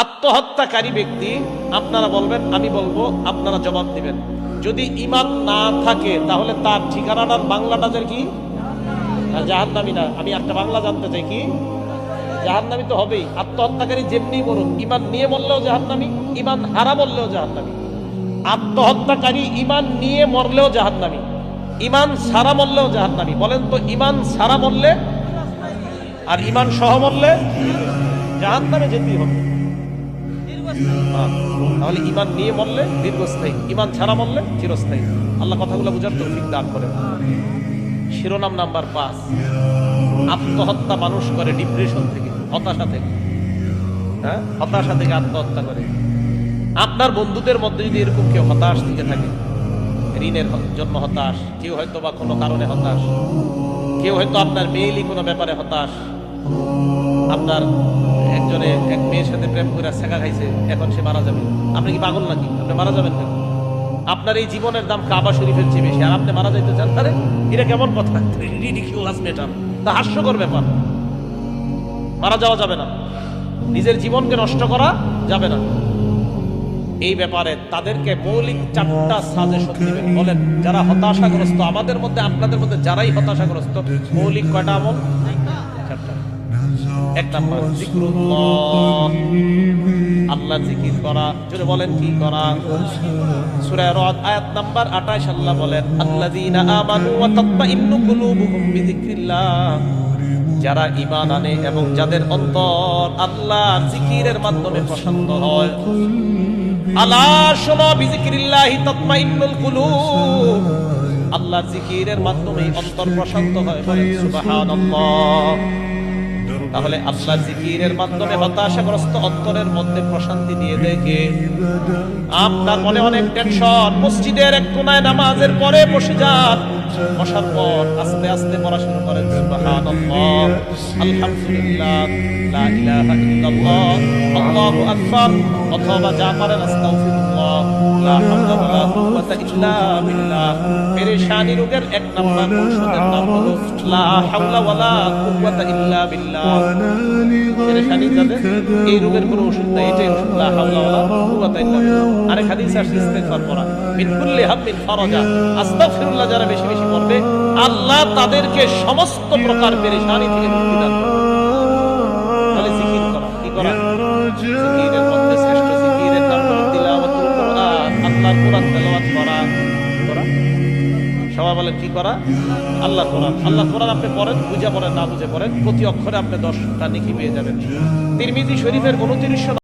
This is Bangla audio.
আত্মহত্যাকারী ব্যক্তি আপনারা বলবেন, আমি বলবো, আপনারা জবাব দিবেন। যদি ঈমান না থাকে তাহলে তার ঠিকানাটার বাংলাটা কি? জাহান্নামী না। আমি একটা বাংলা জানতে চাই, কি জাহান্নামী তো হবেই। আত্মহত্যাকারী যেমনি মরুক, ঈমান নিয়ে মরলেও জাহান্নামী, ঈমান হারা মরলেও জাহান্নামী। আত্মহত্যাকারী ঈমান নিয়ে মরলেও জাহান্নামী, ঈমান সারা মরলেও জাহান্নামী। বলেন তো, ঈমান সারা মরলে আর ঈমান সহ মরলে জাহান্নামে যেতেই হবে। তাহলে ঈমান নিয়ে মরলে দীর্ঘস্থায়ী, ঈমান ছাড়া মরলে চিরস্থায়ী। আল্লাহ কথাগুলো বুঝার তৌফিক দান করেন। শিরোনাম নাম্বার 5, আত্মহত্যা মানুষ করে ডিপ্রেশন থেকে, হতাশা থেকে। হতাশা থেকে আত্মহত্যা করে। আপনার বন্ধুদের মধ্যে যদি এরকম কেউ হতাশ থেকে থাকে, ঋণের জন্য হতাশ, কেউ হয়তো বা কোনো কারণে হতাশ, কেউ হয়তো আপনার মেয়েলি কোনো ব্যাপারে হতাশ, আপনার একজনে এক মেয়ের সাথে প্রেম করে শেখা খাইছে, এখন সে মারা যাবে। আপনি কি পাগল নাকি? আপনি মারা যাবেন কেন? আপনার এই জীবনের দাম কাবা শরীফের চেয়ে বেশি, আর আপনি মারা যাইতে চান? আরে এটা কেমন কথা? রিডিকিউলাস ম্যাটার, তা হাস্যকর ব্যাপার। মারা যাওয়া যাবে না, নিজের জীবনকে নষ্ট করা যাবে না। এই ব্যাপারে তাদেরকে মৌলিক 4টা সাজেশন দিবেন। বলেন, যারা হতাশাগ্রস্ত, আমাদের মধ্যে আপনাদের মধ্যে যারাই হতাশাগ্রস্ত, মৌলিক কয়টা আমল? 4টা। 1 নাম্বার জিক্রুল্লাহ, আল্লাহর জিকির করা। জোরে বলেন, কি করা? সূরা রাদ আয়াত নাম্বার 28 আল্লাহ বলেন, আল্লাযীনা আমানু ওয়া তাতমাইন্নু কুলুবুহুম বিযিকরিল্লাহ, যারা ঈমান আনে এবং যাদের অন্তর আল্লাহর জিকিরের মাধ্যমে প্রশান্ত হয়। আলা শোনো, বিযিকরিল্লাহি তাতমাইন্নুল কুলুব, আল্লাহর জিকিরের মাধ্যমে অন্তর প্রশান্ত হয়। বলেন সুবহানাল্লাহ। তাহলে আল্লাহর জিকিরের মাধ্যমে হতাশাগ্রস্ত অন্তরের মধ্যে প্রশান্তি দিয়ে দেখে আপনার মনে অনেক টেনশন, মসজিদের এক কোনায় নামাজের পরে বসে যান, বসার পর আস্তে আস্তে পড়া শুরু করেন সুবহানাল্লাহ, আলহামদুলিল্লাহ, লা ইলাহা ইল্লাল্লাহ, আল্লাহু আকবার, অথবা যা পারেন আস্তাগফিরুল্লাহ, লা হাওলা ওয়ালা কুওয়াতা ইল্লা বিল্লাহ। পেরেশানি রোগের 1 নাম্বার ঔষধের নাম হলো লা হাওলা ওয়ালা কুওয়াতা ইল্লা বিল্লাহ। পেরেশানি যাদের, এই রোগের কোনো ওষুধ নাই, এটাই ওষুধ, লা হাওলা ওয়ালা কুওয়াতা ইল্লা বিল্লাহ। আরেক হাদিস আছে ইস্তিগফার করা, মিন কুল্লি হাম্মিন ফারাজা, আস্তাগফিরুল্লাহ যারা বেশি বেশি পড়বে, আল্লাহ তাদেরকে সমস্ত প্রকার পেরেশানি থেকে মুক্তি দান করবে। তাহলে জিকির করা, কি করা? জিকিরের মধ্যে শ্রেষ্ঠ জিকিরের নাম হলো তিলাওয়াতুল কোরআন, আল্লাহর কোরআন তেলাওয়াত করা। সবাই বলেন, কি করা? আল্লাহর কোরআন। আল্লাহর কোরআন আপনি পড়েন, বুঝে পড়েন, না বুঝে পড়েন, প্রতি অক্ষরে আপনি 10টা নেকি পেয়ে যাবেন। তিরমিজি শরীফের 29